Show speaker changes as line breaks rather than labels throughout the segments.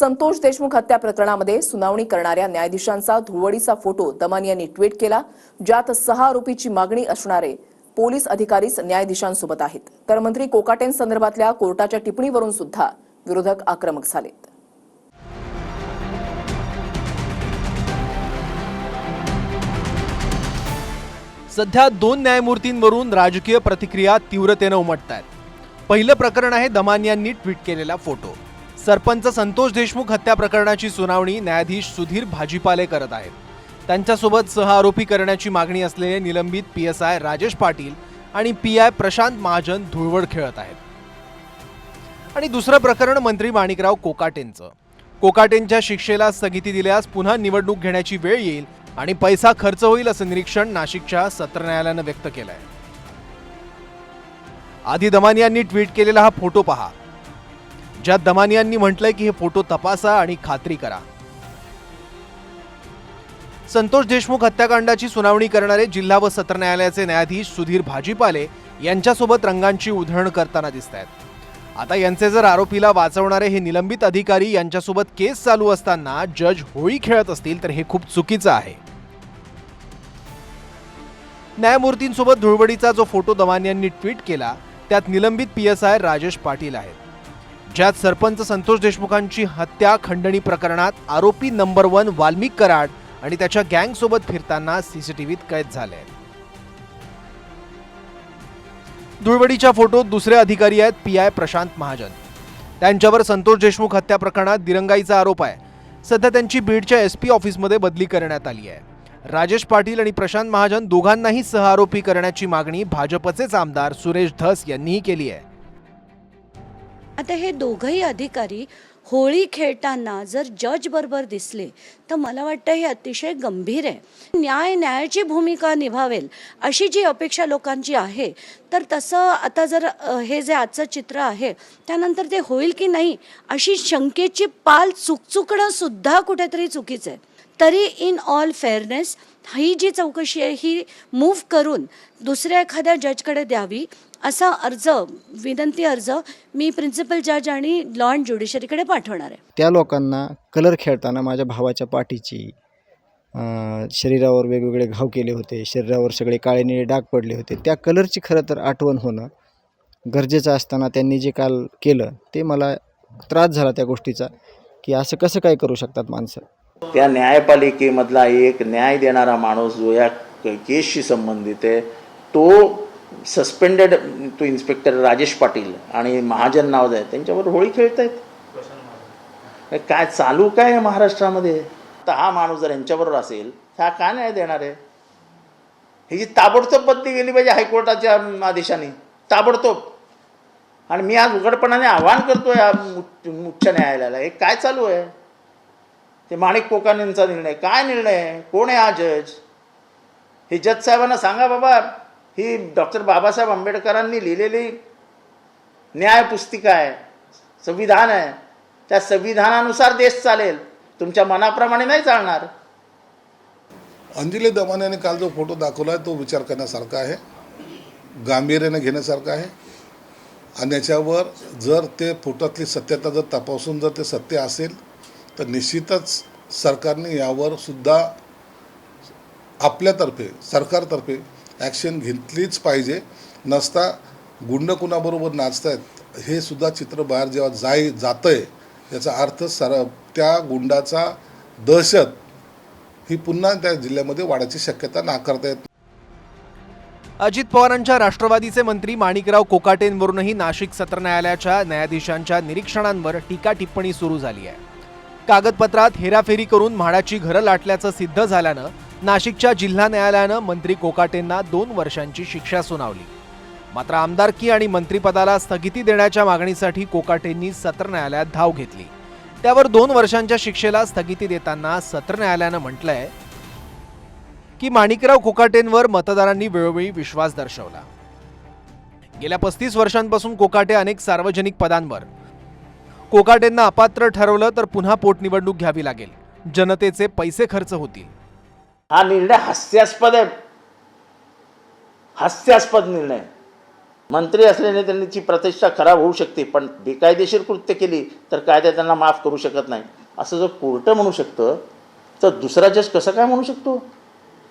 संतोष देशमुख हत्या प्रकरणामध्ये सुनावणी करणाऱ्या न्यायाधीशांचा धुळवडीचा फोटो दमानी यांनी ट्विट केला, ज्यात 6 आरोपीची मागणी असणारे पोलीस अधिकारीच न्यायाधीशांसोबत आहेत. तर मंत्री कोकाटेंसंदर्भातल्या कोर्टाच्या टिप्पणीवरून सुद्धा विरोधक आक्रमक झालेत.
सध्या 2 न्यायमूर्तींवरून राजकीय प्रतिक्रिया तीव्रतेने उमटतायत. पहिलं प्रकरण आहे दमानी यांनी ट्विट केलेला फोटो. सरपंच संतोष देशमुख हत्या प्रकरणाची सुनावणी न्यायाधीश सुधीर भाजीपाले करत आहेत. त्यांच्यासोबत सहआरोपी करण्याची मागणी असलेले निलंबित PSI राजेश पाटील आणि PI प्रशांत महाजन धुळवड खेळत आहेत. आणि दुसरं प्रकरण मंत्री माणिकराव कोकाटेंचं. कोकाटेंच्या शिक्षेला स्थगिती दिल्यास पुन्हा निवडणूक घेण्याची वेळ येईल आणि पैसा खर्च होईल असं निरीक्षण नाशिकच्या सत्र न्यायालयानं व्यक्त केलंय. आधी दमानी यांनी ट्विट केलेला हा फोटो पहा, ज्यात दमानी यांनी म्हटलंय की हे फोटो तपासा आणि खात्री करा. संतोष देशमुख हत्याकांडाची सुनावणी करणारे जिल्हा व सत्र न्यायालयाचे न्यायाधीश सुधीर भाजीपाले यांच्यासोबत रंगांची उधळण करताना दिसतायत. आता यांचे जर आरोपीला वाचवणारे हे निलंबित अधिकारी यांच्यासोबत केस चालू असताना जज होळी खेळत असतील तर हे खूप चुकीचं आहे. न्यायमूर्तींसोबत धुळवडीचा जो फोटो दमानी यांनी ट्विट केला त्यात निलंबित PSI राजेश पाटील आहेत, ज्यात सरपंच संतोष देशमुखांची हत्या खंडणी प्रकरणात आरोपी नंबर 1 वाल्मिक कराड आणि त्याच्या गँग सोबत फिरताना CCTVत कैद झाले. धुळवडीच्या फोटोत दुसरे अधिकारी आहेत PI प्रशांत महाजन. त्यांच्यावर संतोष देशमुख हत्या प्रकरणात दिरंगाईचा आरोप आहे. सध्या त्यांची बीडच्या SP ऑफिसमध्ये बदली करण्यात आली आहे. राजेश पाटील आणि प्रशांत महाजन दोघांनाही सहआरोपी करण्याची मागणी भाजपचेच आमदार सुरेश धस यांनीही केली आहे.
आता हे दोघंही अधिकारी होळी खेळताना जर जज बरोबर दिसले तर मला वाटतं हे अतिशय गंभीर आहे. न्यायाची भूमिका निभावेल अशी जी अपेक्षा लोकांची आहे, तर तसं आता जर हे जे आजचं चित्र आहे त्यानंतर ते होईल की नाही अशी शंकेची पाल चुकचुकणं सुद्धा कुठेतरी चुकीचं आहे. तरी इन ऑल फेअरनेस ही जी चौकशी आहे ही मूव्ह करून दुसऱ्या एखाद्या जजकडे द्यावी असा विनंती अर्ज मी प्रिन्सिपल जज आणि लॉ अँड ज्युडिशरीकडे पाठवणार आहे.
त्या लोकांना कलर खेळताना माझ्या भावाच्या पाठीची शरीरावर वेगवेगळे घाव केले होते, शरीरावर सगळे काळे निळे डाग पडले होते. त्या कलरची खरं तर आठवण होणं गरजेचं असताना त्यांनी जे काल केलं ते मला त्रास झाला त्या गोष्टीचा, की असं कसं काय करू शकतात माणसं.
त्या न्यायपालिकेमधला एक न्याय देणारा माणूस जो या केसशी संबंधित आहे तो सस्पेंडेड, तो इन्स्पेक्टर राजेश पाटील आणि महाजन नाव आहे त्यांच्यावर होळी खेळतायत. काय चालू काय आहे महाराष्ट्रामध्ये. तर हा माणूस जर यांच्याबरोबर असेल तर हा का न्याय देणार आहे. ही जी ताबडतोब बदली गेली पाहिजे हायकोर्टाच्या आदेशाने, ताबडतोब. आणि मी आज उघडपणाने आवाहन करतो या उच्च न्यायालयाला, हे काय चालू आहे. ते माणिक कोकाटेंचा निर्णय, काय निर्णय, कोण आहे हा जज. हे जज साहेबांना सांगा बाबा, ही डॉक्टर बाबासाहेब आंबेडकरांनी लिहिलेली न्याय पुस्तिका आहे, संविधान आहे. त्या संविधानानुसार देश चालेल, तुमच्या मनाप्रमाणे नाही चालणार.
अंजली दमानी यांनी काल जो फोटो दाखवला आहे तो विचार करण्यासारखा आहे, गांभीर्याने घेण्यासारखा आहे. आणि याच्यावर जर ते फोटोतली सत्यता जर तपासून जर ते सत्य असेल तर निश्चितच सरकारने यावर सुद्धा आपल्यातर्फे, सरकारतर्फे ॲक्शन घेतलीच पाहिजे. नसता गुंड कुणाबरोबर नाचतायत हे सुद्धा चित्र बाहेर जेव्हा जातंय याचा अर्थ त्या गुंडाचा दहशत ही पुन्हा त्या जिल्ह्यामध्ये वाढायची शक्यता नाकारता येत.
अजित पवारांच्या राष्ट्रवादीचे मंत्री माणिकराव कोकाटेंवरूनही नाशिक सत्र न्यायालयाच्या न्यायाधीशांच्या निरीक्षणांवर टीका टिप्पणी सुरू झाली आहे. कागदपत्रात हेराफेरी करून म्हाडाची घरं लाटल्याचं सिद्ध झाल्यानं नाशिकच्या जिल्हा न्यायालयानं मंत्री कोकाटेंना 2 वर्षांची शिक्षा सुनावली. मात्र आमदारकी आणि मंत्रिपदाला स्थगिती देण्याच्या मागणीसाठी कोकाटेंनी सत्र न्यायालयात धाव घेतली. त्यावर 2 वर्षांच्या शिक्षेला स्थगिती देताना सत्र न्यायालयानं म्हटलंय की माणिकराव कोकाटेंवर मतदारांनी वेळोवेळी विश्वास दर्शवला. गेल्या 35 वर्षांपासून कोकाटे अनेक सार्वजनिक पदांवर. कोकाटेंना अपात्र ठरवलं तर पुन्हा पोटनिवडणूक घ्यावी लागेल, जनतेचे पैसे खर्च होतील.
हा निर्णय हास्यास्पद आहे, हास्यास्पद निर्णय. मंत्री असल्याने त्यांची प्रतिष्ठा खराब होऊ शकते, पण बेकायदेशीर कृत्य केली तर कायदा त्यांना माफ करू शकत नाही. असं जर कोर्ट म्हणू शकतं तर दुसरा जज कसं काय म्हणू शकतो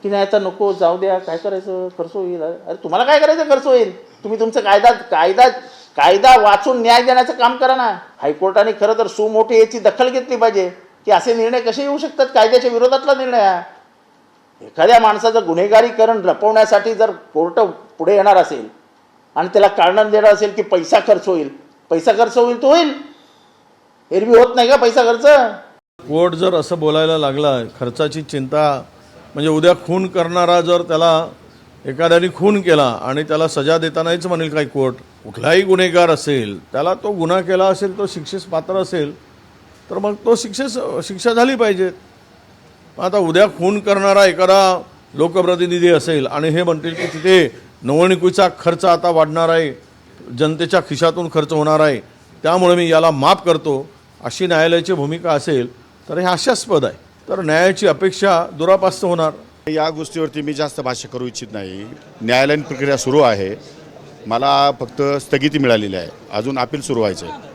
की नाही आता नको, जाऊ द्या, काय करायचं, खर्च होईल. अरे तुम्हाला काय करायचं, खर्च होईल. तुम्ही तुमचं कायदा वाचून न्याय देण्याचं काम करा ना. हायकोर्टाने खरं तर सुमोठे याची दखल घेतली पाहिजे की असे निर्णय कसे येऊ शकतात, कायद्याच्या विरोधातला निर्णय हा. एखाद्या माणसाचं गुन्हेगारीकरण लपवण्यासाठी जर कोर्ट पुढे येणार असेल आणि त्याला कारण देणार असेल की पैसा खर्च होईल तो होईल. एरवी होत नाही का पैसा खर्च.
कोर्ट जर असं बोलायला लागला, खर्चाची चिंता म्हणजे उद्या खून करणारा जर त्याला एखाद्याने खून केला आणि त्याला सजा देतानाच म्हणेल काही कोर्ट, कुठलाही गुन्हेगार असेल त्याला तो गुन्हा केला असेल, तो शिक्षेस पात्र असेल तर मग तो शिक्षा झाली पाहिजे. आता उद्या खून करणारा एखादा लोकप्रतिनिधी असेल आणि हे म्हणतील की तिथे निवडणुकीचा खर्च आता वाढणार आहे, जनतेच्या खिशातून खर्च होणार आहे, त्यामुळे मी याला माफ करतो, अशी न्यायालयाची भूमिका असेल तर हे हास्यास्पद आहे. तर न्यायाची अपेक्षा दुरापास्त होणार.
या गोष्टीवरती मी जास्त भाष्य करू इच्छित नाही. न्यायालयीन प्रक्रिया सुरू आहे. मला फक्त स्थगिती मिळालेली आहे. अजून अपील सुरू व्हायचं आहे.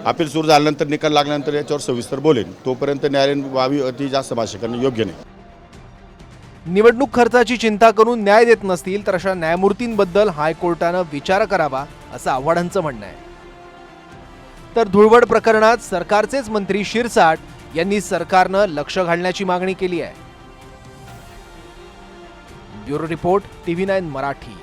अपील सुरू झाल्यानंतर निकाल लागल्यानंतर याच्यावर सविस्तर बोलेन. तोपर्यंत न्यायालयीन बाबी अति जास्त भाष्य करणं योग्य नाही.
निवडणूक खर्चाची चिंता करून न्याय देत नसतील तर अशा न्यायमूर्तींबद्दल हायकोर्टानं विचार करावा असं आव्हाडांचं म्हणणं आहे. तर धुळवड प्रकरणात सरकारचेच मंत्री शिरसाट यांनी सरकारनं लक्ष घालण्याची मागणी केली आहे. Bureau report TV9 Marathi.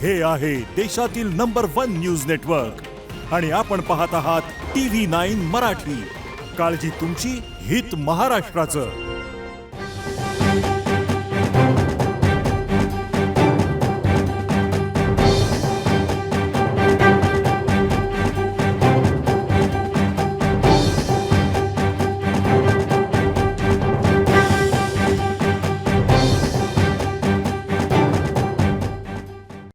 हे आहे देशातील नंबर 1 न्यूज नेटवर्क आणि आपण पाहत आहात TV9 मराठी. काळजी तुमची, हित महाराष्ट्राचं.